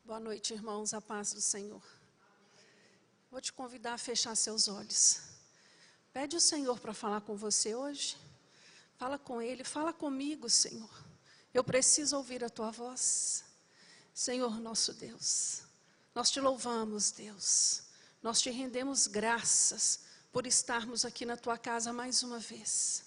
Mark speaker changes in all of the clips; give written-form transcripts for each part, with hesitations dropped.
Speaker 1: Boa noite, irmãos, a paz do Senhor. Vou te convidar a fechar seus olhos. Pede ao Senhor para falar com você hoje. Fala com Ele, fala comigo, Senhor. Eu preciso ouvir a Tua voz. Senhor nosso Deus, nós te louvamos, Deus. Nós te rendemos graças por estarmos aqui na Tua casa mais uma vez.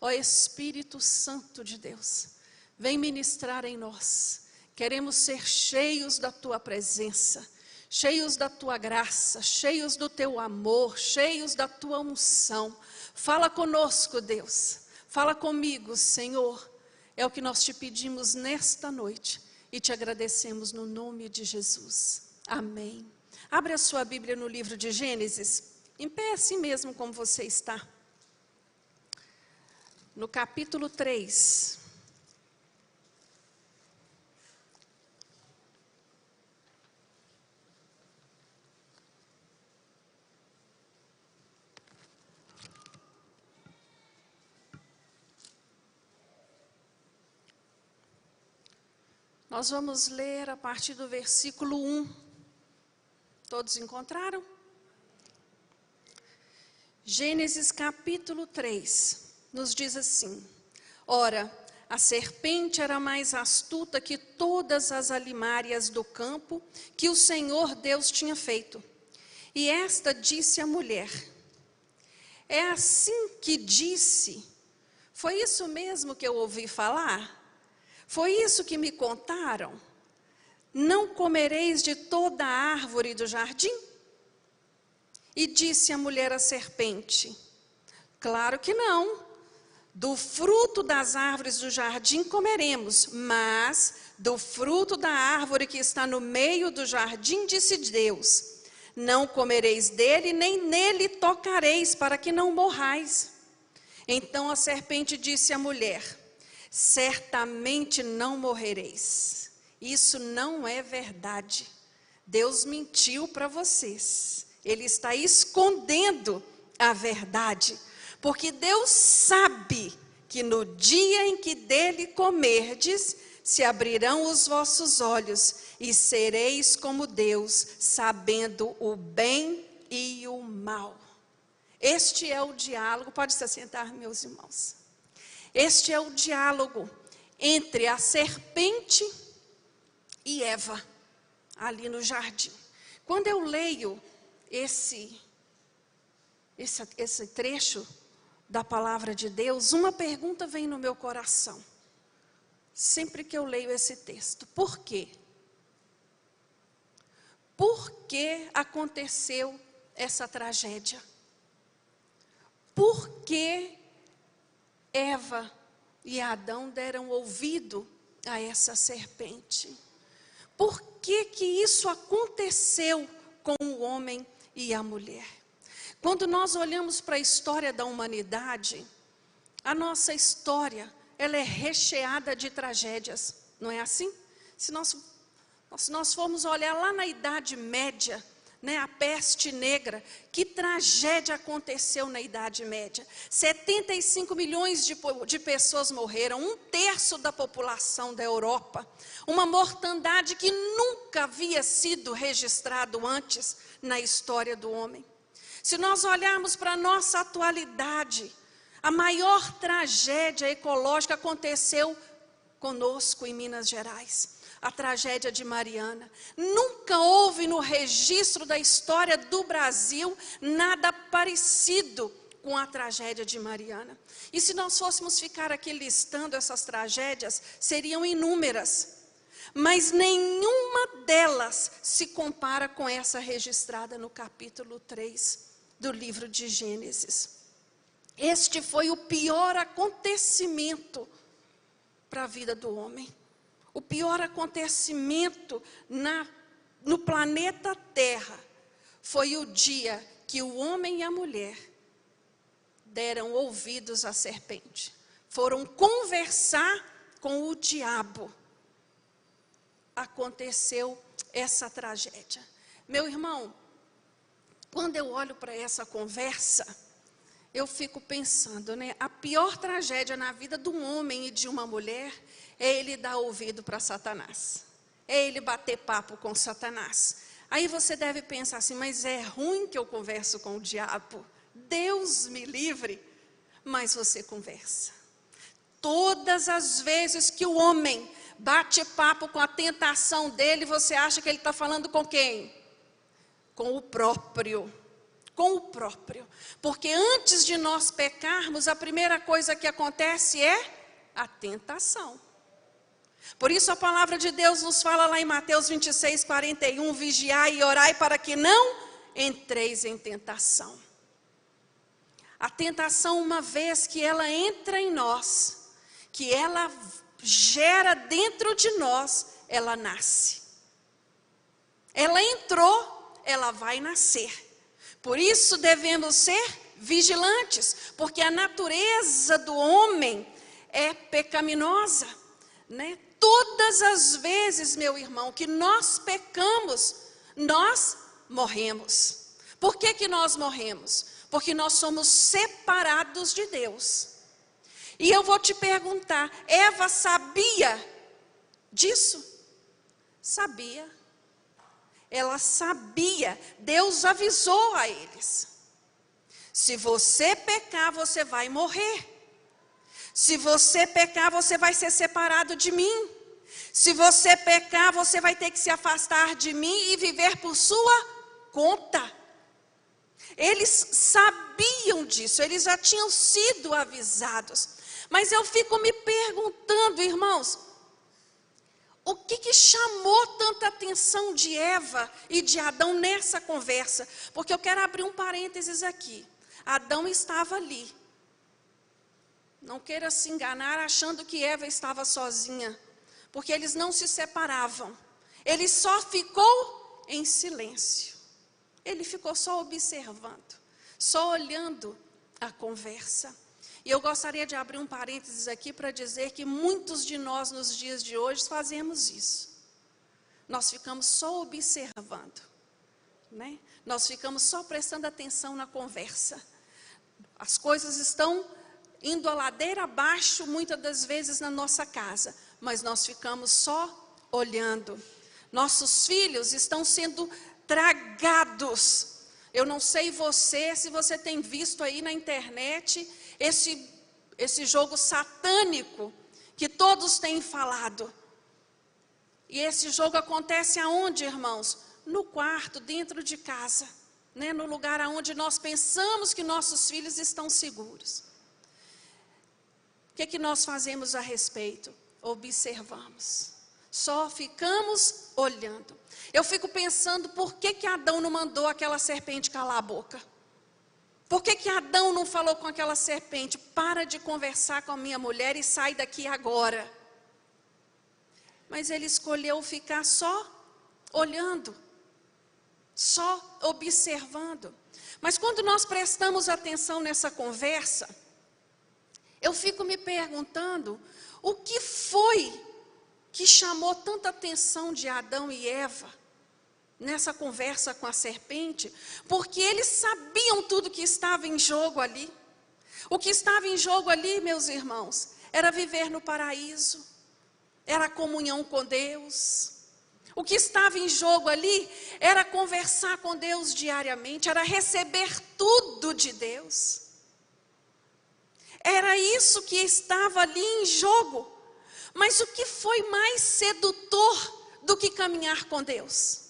Speaker 1: Ó Espírito Santo de Deus, vem ministrar em nós. Queremos ser cheios da Tua presença, cheios da Tua graça, cheios do Teu amor, cheios da Tua unção. Fala conosco, Deus. Fala comigo, Senhor. É o que nós te pedimos nesta noite e te agradecemos no nome de Jesus. Amém. Abre a sua Bíblia no livro de Gênesis, em pé assim mesmo como você está. No capítulo 3. Nós vamos ler a partir do versículo 1. Todos encontraram? Gênesis capítulo 3, nos diz assim: Ora, a serpente era mais astuta que todas as alimárias do campo que o Senhor Deus tinha feito. E esta disse à mulher: É assim que disse? Foi isso mesmo que eu ouvi falar? Foi isso que me contaram? Não comereis de toda a árvore do jardim? E disse a mulher à serpente: Claro que não. Do fruto das árvores do jardim comeremos, mas do fruto da árvore que está no meio do jardim, disse Deus: Não comereis dele, nem nele tocareis, para que não morrais. Então a serpente disse à mulher: Certamente não morrereis. Isso não é verdade. Deus mentiu para vocês. Ele está escondendo a verdade. Porque Deus sabe que no dia em que dele comerdes, se abrirão os vossos olhos e sereis como Deus, sabendo o bem e o mal. Este é o diálogo. Pode se assentar, meus irmãos. Este é o diálogo entre a serpente e Eva, ali no jardim. Quando eu leio esse trecho da palavra de Deus, uma pergunta vem no meu coração. Sempre que eu leio esse texto: por quê? Por que aconteceu essa tragédia? Por que Eva e Adão deram ouvido a essa serpente? Por que que isso aconteceu com o homem e a mulher? Quando nós olhamos para a história da humanidade, a nossa história, ela é recheada de tragédias, não é assim? Se nós formos olhar lá na Idade Média, a peste negra, que tragédia aconteceu na Idade Média. 75 milhões de pessoas morreram, 1/3 da população da Europa. Uma mortandade que nunca havia sido registrado antes na história do homem. Se nós olharmos para a nossa atualidade, a maior tragédia ecológica aconteceu conosco em Minas Gerais. A tragédia de Mariana. Nunca houve no registro da história do Brasil nada parecido com a tragédia de Mariana. E se nós fôssemos ficar aqui listando essas tragédias, seriam inúmeras. Mas nenhuma delas se compara com essa registrada no capítulo 3 do livro de Gênesis. Este foi o pior acontecimento para a vida do homem. O pior acontecimento no planeta Terra foi o dia que o homem e a mulher deram ouvidos à serpente. Foram conversar com o diabo. Aconteceu essa tragédia. Meu irmão, quando eu olho para essa conversa, eu fico pensando, a pior tragédia na vida de um homem e de uma mulher é ele dar ouvido para Satanás. é ele bater papo com Satanás. Aí você deve pensar assim, mas é ruim que eu converso com o diabo. Deus me livre. Mas você conversa. Todas as vezes que o homem bate papo com a tentação dele, você acha que ele está falando com quem? Com o próprio. Com o próprio. Porque antes de nós pecarmos, a primeira coisa que acontece é a tentação. Por isso a palavra de Deus nos fala lá em Mateus 26, 41, vigiai e orai para que não entreis em tentação. A tentação, uma vez que ela entra em nós, que ela gera dentro de nós, ela nasce. Ela entrou, ela vai nascer. Por isso devemos ser vigilantes, porque a natureza do homem é pecaminosa, né? Todas as vezes, meu irmão, que nós pecamos, nós morremos. Por que que nós morremos? Porque nós somos separados de Deus. E eu vou te perguntar, Eva sabia disso? Sabia. Ela sabia, Deus avisou a eles. Se você pecar, você vai morrer. Se você pecar, você vai ser separado de mim. Se você pecar, você vai ter que se afastar de mim e viver por sua conta. Eles sabiam disso, eles já tinham sido avisados. Mas eu fico me perguntando, irmãos, o que chamou tanta atenção de Eva e de Adão nessa conversa? Porque eu quero abrir um parênteses aqui. Adão estava ali. Não queira se enganar achando que Eva estava sozinha, porque eles não se separavam. Ele só ficou em silêncio. Ele ficou só observando, só olhando a conversa. E eu gostaria de abrir um parênteses aqui para dizer que muitos de nós nos dias de hoje fazemos isso. Nós ficamos só observando, né? Nós ficamos só prestando atenção na conversa. As coisas estão indo a ladeira abaixo, muitas das vezes na nossa casa, mas nós ficamos só olhando. Nossos filhos estão sendo tragados. Eu não sei se você tem visto aí na internet esse jogo satânico que todos têm falado. E esse jogo acontece aonde, irmãos? No quarto, dentro de casa, né? No lugar aonde nós pensamos que nossos filhos estão seguros. O que nós fazemos a respeito? Observamos. Só ficamos olhando. Eu fico pensando, por que Adão não mandou aquela serpente calar a boca? Por que Adão não falou com aquela serpente, para de conversar com a minha mulher e sai daqui agora? Mas ele escolheu ficar só olhando, só observando. Mas quando nós prestamos atenção nessa conversa, eu fico me perguntando, o que foi que chamou tanta atenção de Adão e Eva nessa conversa com a serpente? Porque eles sabiam tudo que estava em jogo ali. O que estava em jogo ali, meus irmãos, era viver no paraíso, era a comunhão com Deus. O que estava em jogo ali era conversar com Deus diariamente, era receber tudo de Deus. Era isso que estava ali em jogo. Mas o que foi mais sedutor do que caminhar com Deus?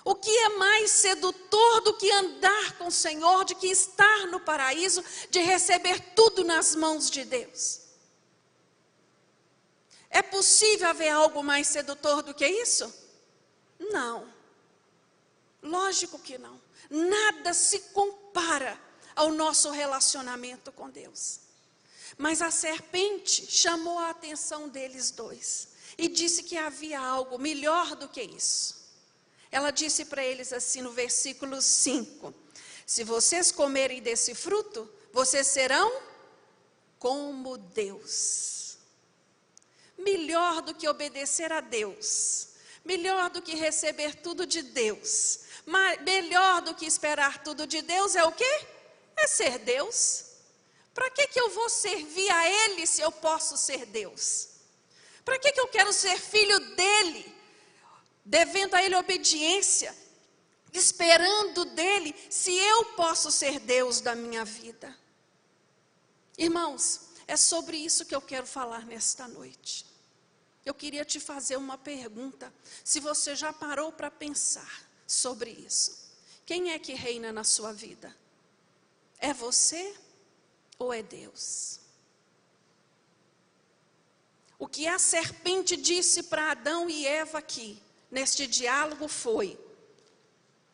Speaker 1: O que é mais sedutor do que andar com o Senhor, de que estar no paraíso, de receber tudo nas mãos de Deus? É possível haver algo mais sedutor do que isso? Não. Lógico que não. Nada se compara ao nosso relacionamento com Deus. Mas a serpente chamou a atenção deles dois e disse que havia algo melhor do que isso. Ela disse para eles assim no versículo 5: se vocês comerem desse fruto, vocês serão como Deus. Melhor do que obedecer a Deus, melhor do que receber tudo de Deus, melhor do que esperar tudo de Deus é o quê? É ser Deus. Para que eu vou servir a Ele se eu posso ser Deus? Para que eu quero ser filho dele, devendo a ele obediência, esperando dele, se eu posso ser Deus da minha vida? Irmãos, é sobre isso que eu quero falar nesta noite. Eu queria te fazer uma pergunta, se você já parou para pensar sobre isso. Quem é que reina na sua vida? É você ou é Deus? O que a serpente disse para Adão e Eva aqui, neste diálogo foi: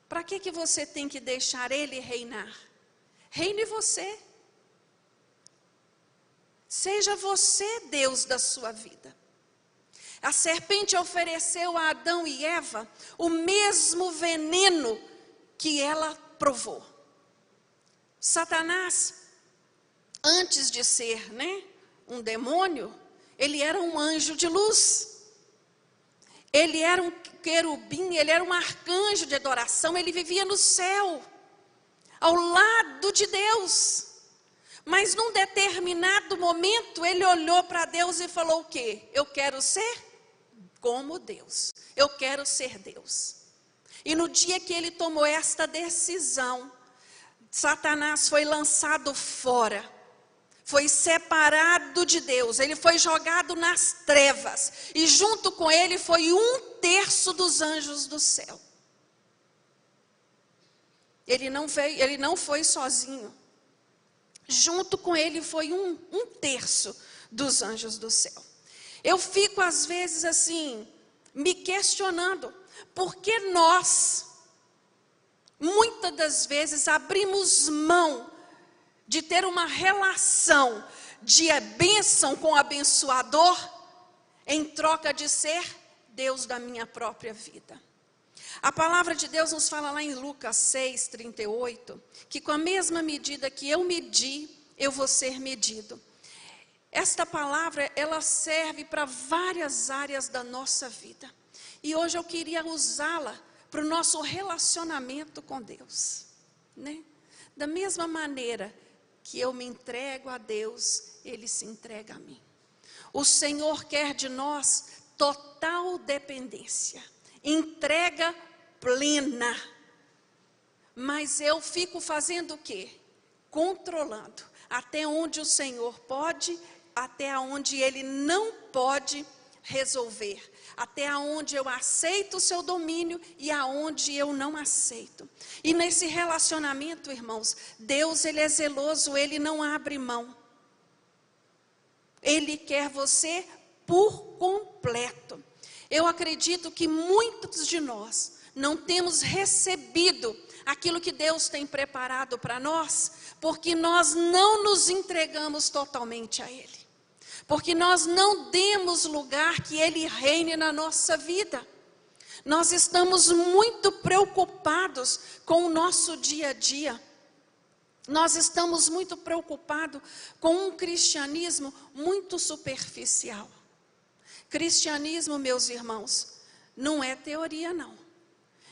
Speaker 1: para que você tem que deixar ele reinar? Reine você. Seja você Deus da sua vida. A serpente ofereceu a Adão e Eva o mesmo veneno que ela provou. Satanás, antes de ser, um demônio, ele era um anjo de luz. Ele era um querubim, ele era um arcanjo de adoração, ele vivia no céu, ao lado de Deus. Mas num determinado momento, ele olhou para Deus e falou o quê? Eu quero ser como Deus. Eu quero ser Deus. E no dia que ele tomou esta decisão, Satanás foi lançado fora. Foi separado de Deus. Ele foi jogado nas trevas. E junto com ele foi 1/3 dos anjos do céu. Ele não foi sozinho. Junto com ele foi 1/3 dos anjos do céu. Eu fico às vezes assim, me questionando, por que nós, muitas das vezes, abrimos mão de ter uma relação de bênção com o abençoador, em troca de ser Deus da minha própria vida. A palavra de Deus nos fala lá em Lucas 6:38, que com a mesma medida que eu medi, eu vou ser medido. Esta palavra, ela serve para várias áreas da nossa vida. E hoje eu queria usá-la para o nosso relacionamento com Deus. Da mesma maneira que eu me entrego a Deus, Ele se entrega a mim. O Senhor quer de nós total dependência, entrega plena. Mas eu fico fazendo o quê? Controlando. Até onde o Senhor pode, até onde Ele não pode resolver. Até onde eu aceito o seu domínio e aonde eu não aceito. E nesse relacionamento, irmãos, Deus, Ele é zeloso, Ele não abre mão. Ele quer você por completo. Eu acredito que muitos de nós não temos recebido aquilo que Deus tem preparado para nós, porque nós não nos entregamos totalmente a Ele. Porque nós não demos lugar que Ele reine na nossa vida. Nós estamos muito preocupados com o nosso dia a dia. Nós estamos muito preocupados com um cristianismo muito superficial. Cristianismo, meus irmãos, não é teoria não.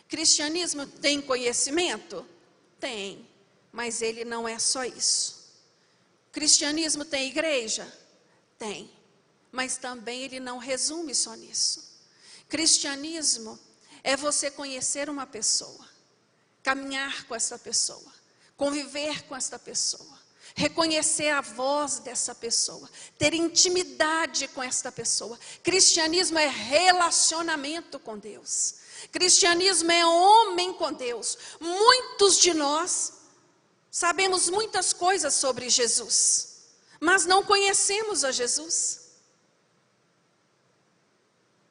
Speaker 1: Cristianismo tem conhecimento? Tem, mas ele não é só isso. Cristianismo tem igreja? Tem, mas também ele não resume só nisso. Cristianismo é você conhecer uma pessoa, caminhar com essa pessoa, conviver com essa pessoa, reconhecer a voz dessa pessoa, ter intimidade com essa pessoa. Cristianismo é relacionamento com Deus. Cristianismo é homem com Deus. Muitos de nós sabemos muitas coisas sobre Jesus, mas não conhecemos a Jesus.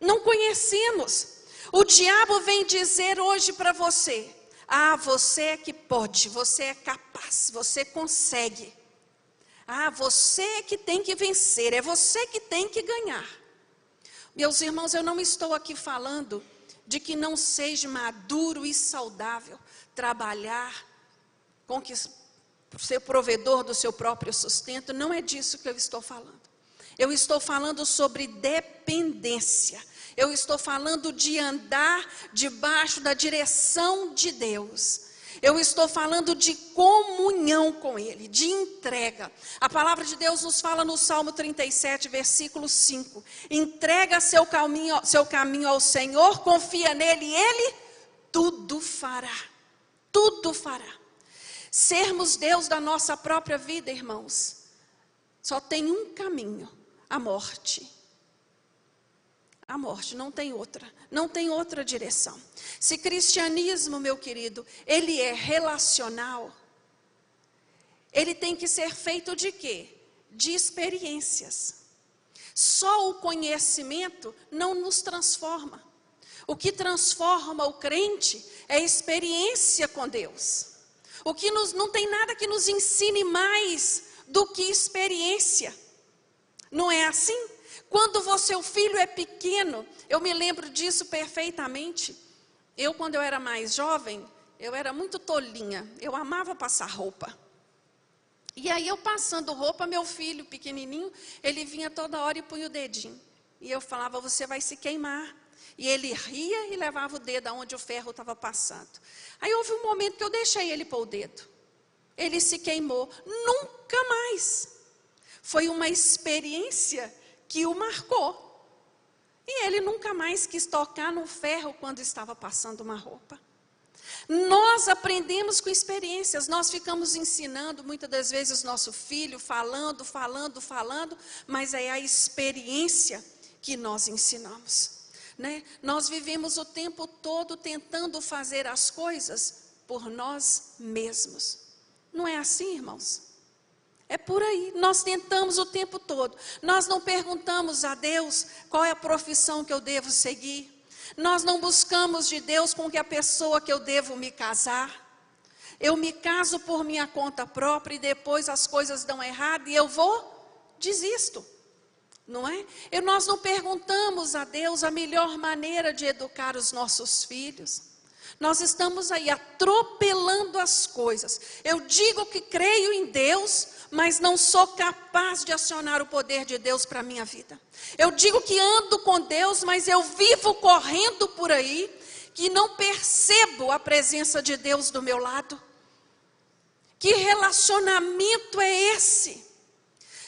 Speaker 1: Não conhecemos. O diabo vem dizer hoje para você: ah, você é que pode, você é capaz, você consegue. Ah, você é que tem que vencer, é você que tem que ganhar. Meus irmãos, eu não estou aqui falando de que não seja maduro e saudável trabalhar com que ser provedor do seu próprio sustento. Não é disso que eu estou falando. Eu estou falando sobre dependência. Eu estou falando de andar debaixo da direção de Deus. Eu estou falando de comunhão com Ele, de entrega. A palavra de Deus nos fala no Salmo 37, versículo 5. Entrega seu caminho ao Senhor, confia nele e Ele tudo fará. Tudo fará. Sermos Deus da nossa própria vida, irmãos, só tem um caminho, a morte. A morte, não tem outra direção. Se cristianismo, meu querido, ele é relacional, ele tem que ser feito de quê? De experiências. Só o conhecimento não nos transforma. O que transforma o crente é a experiência com Deus. Não tem nada que nos ensine mais do que experiência. Não é assim? Quando seu filho é pequeno, eu me lembro disso perfeitamente. Quando eu era mais jovem, eu era muito tolinha. Eu amava passar roupa. E aí eu passando roupa, meu filho pequenininho, ele vinha toda hora e punha o dedinho. E eu falava, você vai se queimar. E ele ria e levava o dedo aonde o ferro estava passando. Aí houve um momento que eu deixei ele pôr o dedo. Ele se queimou. Nunca mais. Foi uma experiência que o marcou. E ele nunca mais quis tocar no ferro quando estava passando uma roupa. Nós aprendemos com experiências, nós ficamos ensinando muitas das vezes nosso filho, falando, mas é a experiência que nós ensinamos, né? Nós vivemos o tempo todo tentando fazer as coisas por nós mesmos. Não é assim, irmãos? É por aí, nós tentamos o tempo todo. Nós não perguntamos a Deus qual é a profissão que eu devo seguir. Nós não buscamos de Deus com que a pessoa que eu devo me casar. Eu me caso por minha conta própria e depois as coisas dão errado e eu desisto. Não é? Nós não perguntamos a Deus a melhor maneira de educar os nossos filhos. Nós estamos aí atropelando as coisas. Eu digo que creio em Deus, mas não sou capaz de acionar o poder de Deus para a minha vida. Eu digo que ando com Deus, mas eu vivo correndo por aí, que não percebo a presença de Deus do meu lado. Que relacionamento é esse?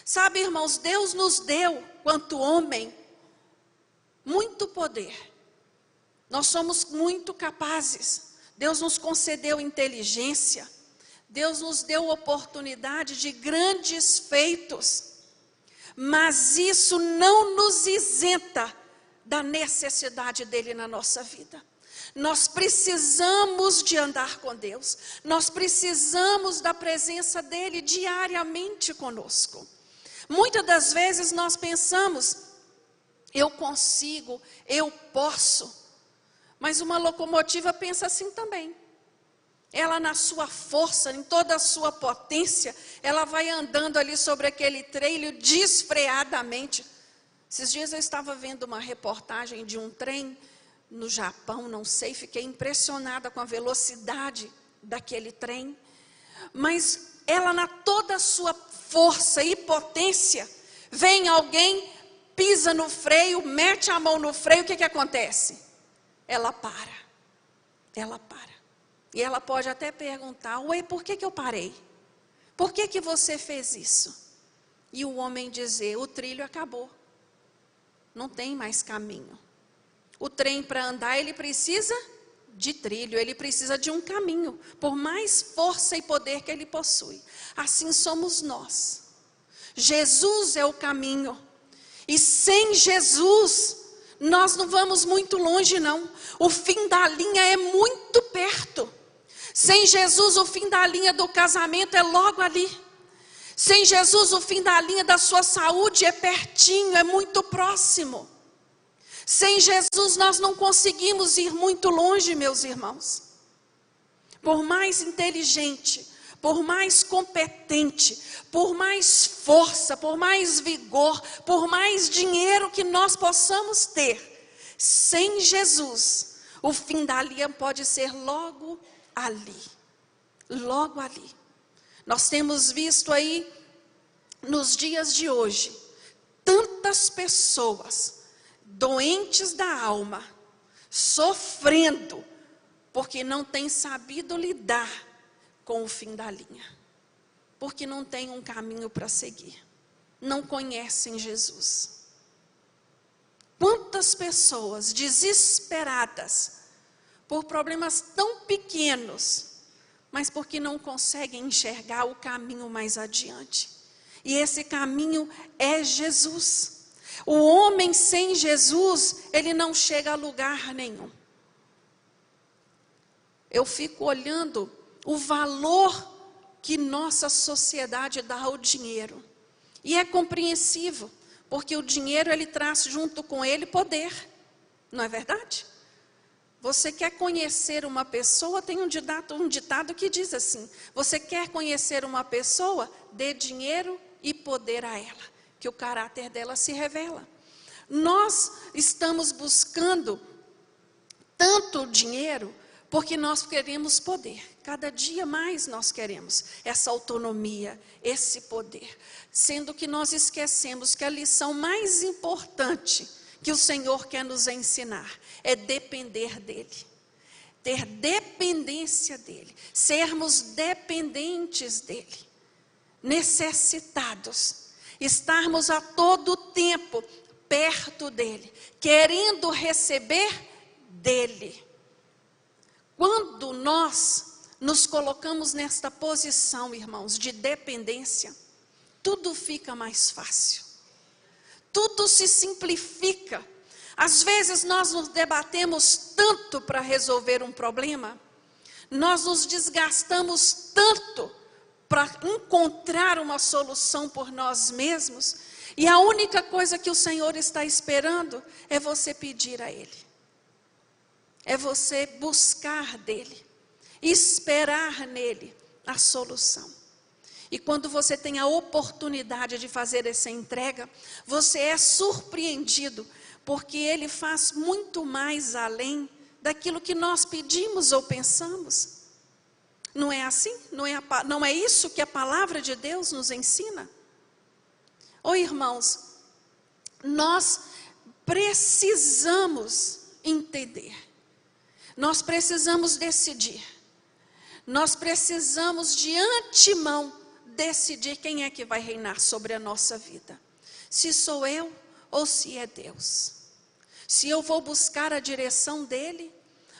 Speaker 1: Sabe, irmãos, Deus nos deu, quanto homem, muito poder. Nós somos muito capazes. Deus nos concedeu inteligência. Deus nos deu oportunidade de grandes feitos, mas isso não nos isenta da necessidade dele na nossa vida. Nós precisamos de andar com Deus, nós precisamos da presença dele diariamente conosco. Muitas das vezes nós pensamos, eu consigo, eu posso, mas uma locomotiva pensa assim também. Ela na sua força, em toda a sua potência, ela vai andando ali sobre aquele trilho desfreadamente. Esses dias eu estava vendo uma reportagem de um trem no Japão, não sei, fiquei impressionada com a velocidade daquele trem. Mas ela na toda a sua força e potência, vem alguém, pisa no freio, mete a mão no freio, o que acontece? Ela para. E ela pode até perguntar, ué, por que eu parei? Por que você fez isso? E o homem dizer, o trilho acabou. Não tem mais caminho. O trem para andar, ele precisa de trilho, ele precisa de um caminho, por mais força e poder que ele possui. Assim somos nós. Jesus é o caminho. E sem Jesus, nós não vamos muito longe não. O fim da linha é muito perto. Sem Jesus, o fim da linha do casamento é logo ali. Sem Jesus, o fim da linha da sua saúde é pertinho, é muito próximo. Sem Jesus, nós não conseguimos ir muito longe, meus irmãos. Por mais inteligente, por mais competente, por mais força, por mais vigor, por mais dinheiro que nós possamos ter, sem Jesus, o fim da linha pode ser logo ali. Logo ali. Nós temos visto aí, nos dias de hoje, tantas pessoas doentes da alma, sofrendo porque não tem sabido lidar com o fim da linha, porque não tem um caminho para seguir, não conhecem Jesus. Quantas pessoas desesperadas por problemas tão pequenos, mas porque não conseguem enxergar o caminho mais adiante. E esse caminho é Jesus. O homem sem Jesus, ele não chega a lugar nenhum. Eu fico olhando o valor que nossa sociedade dá ao dinheiro. E é compreensível, porque o dinheiro ele traz junto com ele poder. Não é verdade? Você quer conhecer uma pessoa, tem um ditado que diz assim: você quer conhecer uma pessoa, dê dinheiro e poder a ela, que o caráter dela se revela. Nós estamos buscando tanto dinheiro porque nós queremos poder. Cada dia mais nós queremos essa autonomia, esse poder. Sendo que nós esquecemos que a lição mais importante que o Senhor quer nos ensinar é depender dEle. Ter dependência dEle. Sermos dependentes dEle. Necessitados. Estarmos a todo tempo perto dEle. Querendo receber dEle. Quando nós nos colocamos nesta posição, irmãos, de dependência, tudo fica mais fácil. Tudo se simplifica. Às vezes nós nos debatemos tanto para resolver um problema, nós nos desgastamos tanto para encontrar uma solução por nós mesmos, e a única coisa que o Senhor está esperando é você pedir a Ele. É você buscar dEle, esperar nele a solução. E quando você tem a oportunidade de fazer essa entrega, você é surpreendido, porque Ele faz muito mais além daquilo que nós pedimos ou pensamos. Não é assim? Não é isso que a palavra de Deus nos ensina? Ô irmãos, nós precisamos entender. Nós precisamos decidir. Nós precisamos de antemão decidir quem é que vai reinar sobre a nossa vida. Se sou eu ou se é Deus. Se eu vou buscar a direção dEle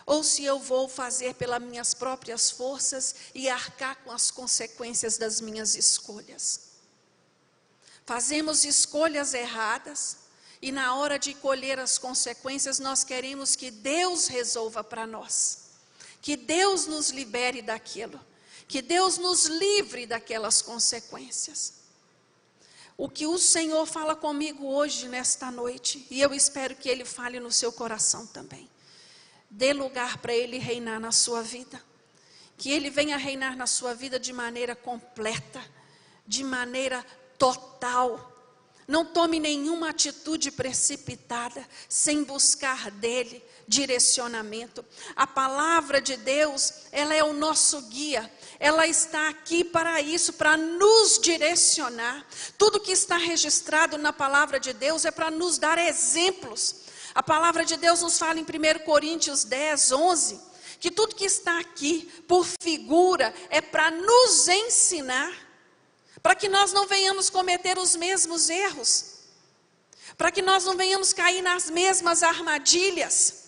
Speaker 1: ou se eu vou fazer pelas minhas próprias forças e arcar com as consequências das minhas escolhas. Fazemos escolhas erradas. E na hora de colher as consequências, nós queremos que Deus resolva para nós. Que Deus nos libere daquilo. Que Deus nos livre daquelas consequências. O que o Senhor fala comigo hoje, nesta noite, e eu espero que Ele fale no seu coração também. Dê lugar para Ele reinar na sua vida. Que Ele venha reinar na sua vida de maneira completa, de maneira total. Não tome nenhuma atitude precipitada, sem buscar dEle direcionamento. A palavra de Deus, ela é o nosso guia. Ela está aqui para isso, para nos direcionar. Tudo que está registrado na palavra de Deus é para nos dar exemplos. A palavra de Deus nos fala em 1 Coríntios 10, 11, que tudo que está aqui, por figura, é para nos ensinar. Para que nós não venhamos cometer os mesmos erros. Para que nós não venhamos cair nas mesmas armadilhas.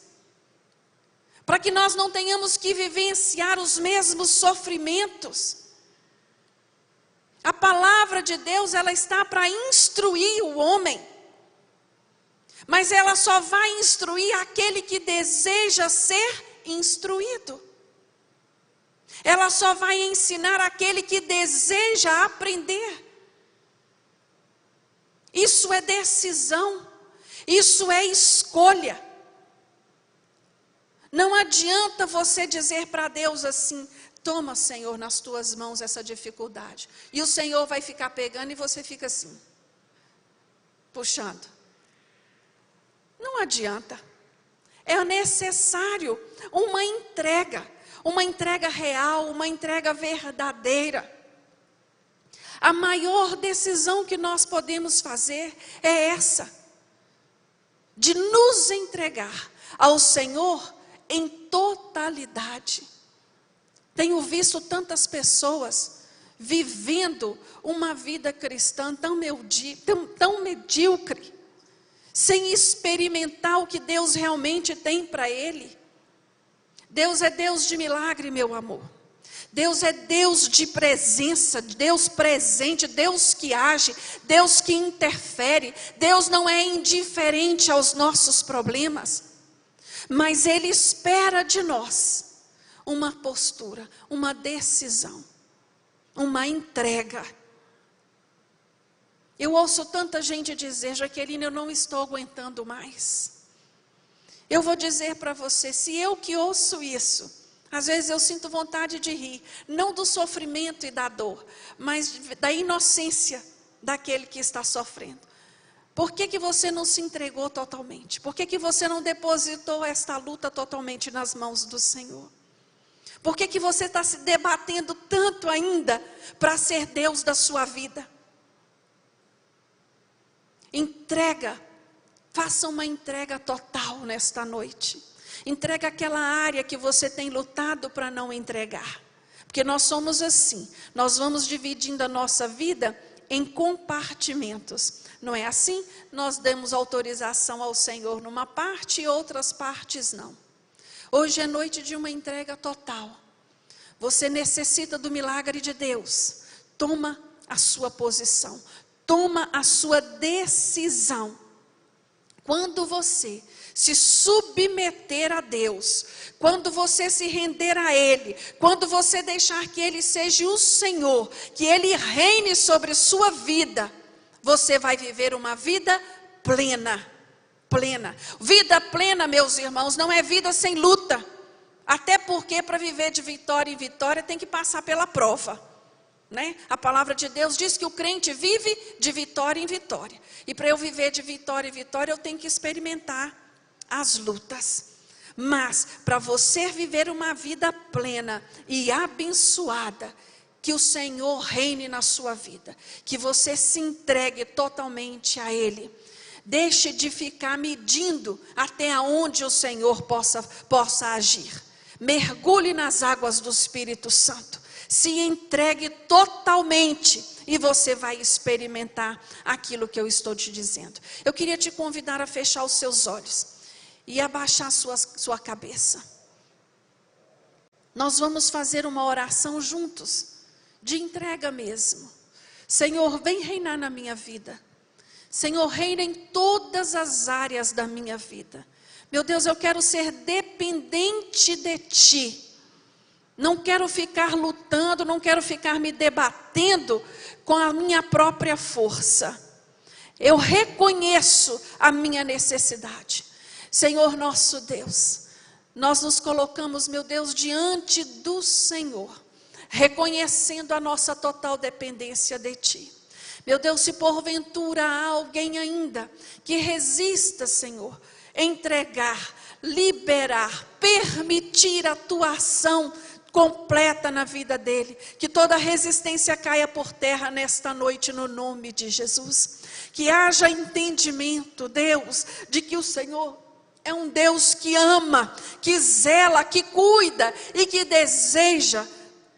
Speaker 1: Para que nós não tenhamos que vivenciar os mesmos sofrimentos. A palavra de Deus, ela está para instruir o homem. Mas ela só vai instruir aquele que deseja ser instruído. Ela só vai ensinar aquele que deseja aprender. Isso é decisão. Isso é escolha. Não adianta você dizer para Deus assim: toma, Senhor, nas tuas mãos essa dificuldade. E o Senhor vai ficar pegando e você fica assim, puxando. Não adianta. É necessário uma entrega. Uma entrega real, uma entrega verdadeira. A maior decisão que nós podemos fazer é essa. De nos entregar ao Senhor em totalidade. Tenho visto tantas pessoas vivendo uma vida cristã tão medíocre, sem experimentar o que Deus realmente tem para ele. Deus é Deus de milagre, meu amor. Deus é Deus de presença, Deus presente, Deus que age, Deus que interfere. Deus não é indiferente aos nossos problemas, mas Ele espera de nós uma postura, uma decisão, uma entrega. Eu ouço tanta gente dizer: Jaqueline, eu não estou aguentando mais. Eu vou dizer para você, se eu que ouço isso, às vezes eu sinto vontade de rir, não do sofrimento e da dor, mas da inocência daquele que está sofrendo. Por que você não se entregou totalmente? Por que você não depositou esta luta totalmente nas mãos do Senhor? Por que você está se debatendo tanto ainda para ser Deus da sua vida? Entrega, faça uma entrega total nesta noite. Entrega aquela área que você tem lutado para não entregar. Porque nós somos assim, nós vamos dividindo a nossa vida em compartimentos. Não é assim? Nós demos autorização ao Senhor numa parte e outras partes não. Hoje é noite de uma entrega total. Você necessita do milagre de Deus. Toma a sua posição. Toma a sua decisão. Quando você se submeter a Deus, quando você se render a Ele, quando você deixar que Ele seja o Senhor, que Ele reine sobre sua vida, você vai viver uma vida plena. Plena. Vida plena, meus irmãos, não é vida sem luta. Até porque para viver de vitória em vitória tem que passar pela prova. Né? A palavra de Deus diz que o crente vive de vitória em vitória. E para eu viver de vitória em vitória, eu tenho que experimentar as lutas. Mas para você viver uma vida plena e abençoada, que o Senhor reine na sua vida, que você se entregue totalmente a Ele. Deixe de ficar medindo até onde o Senhor possa agir. Mergulhe nas águas do Espírito Santo. Se entregue totalmente e você vai experimentar aquilo que eu estou te dizendo. Eu queria te convidar a fechar os seus olhos e abaixar sua cabeça. Nós vamos fazer uma oração juntos, de entrega mesmo. Senhor, vem reinar na minha vida. Senhor, reina em todas as áreas da minha vida. Meu Deus, eu quero ser dependente de Ti. Não quero ficar lutando, não quero ficar me debatendo com a minha própria força. Eu reconheço a minha necessidade. Senhor nosso Deus, nós nos colocamos, meu Deus, diante do Senhor, reconhecendo a nossa total dependência de Ti. Meu Deus, se porventura há alguém ainda que resista, Senhor, entregar, liberar, permitir a Tua ação completa na vida dele, que toda resistência caia por terra nesta noite no nome de Jesus, que haja entendimento, Deus, de que o Senhor é um Deus que ama, que zela, que cuida e que deseja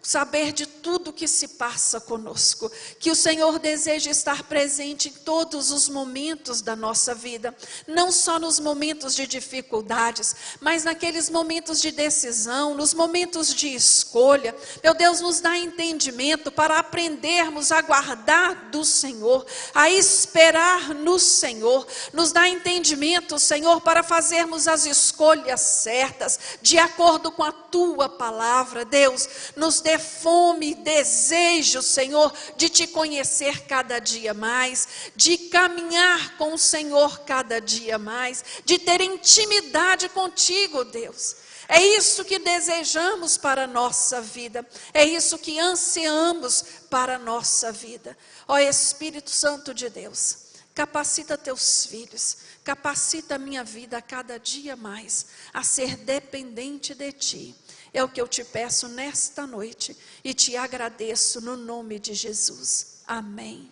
Speaker 1: saber de tudo que se passa conosco, que o Senhor deseja estar presente em todos os momentos da nossa vida, não só nos momentos de dificuldades, mas naqueles momentos de decisão, nos momentos de escolha. Meu Deus, nos dá entendimento para aprendermos a guardar do Senhor, a esperar no Senhor, nos dá entendimento, Senhor, para fazermos as escolhas certas, de acordo com a Tua palavra. Deus, nos dê fome, desejo, Senhor, de Te conhecer cada dia mais, de caminhar com o Senhor cada dia mais, de ter intimidade contigo, Deus. É isso que desejamos para a nossa vida, é isso que ansiamos para a nossa vida. Ó Espírito Santo de Deus, capacita Teus filhos, capacita a minha vida a cada dia mais, a ser dependente de Ti. É o que eu te peço nesta noite e te agradeço no nome de Jesus. Amém.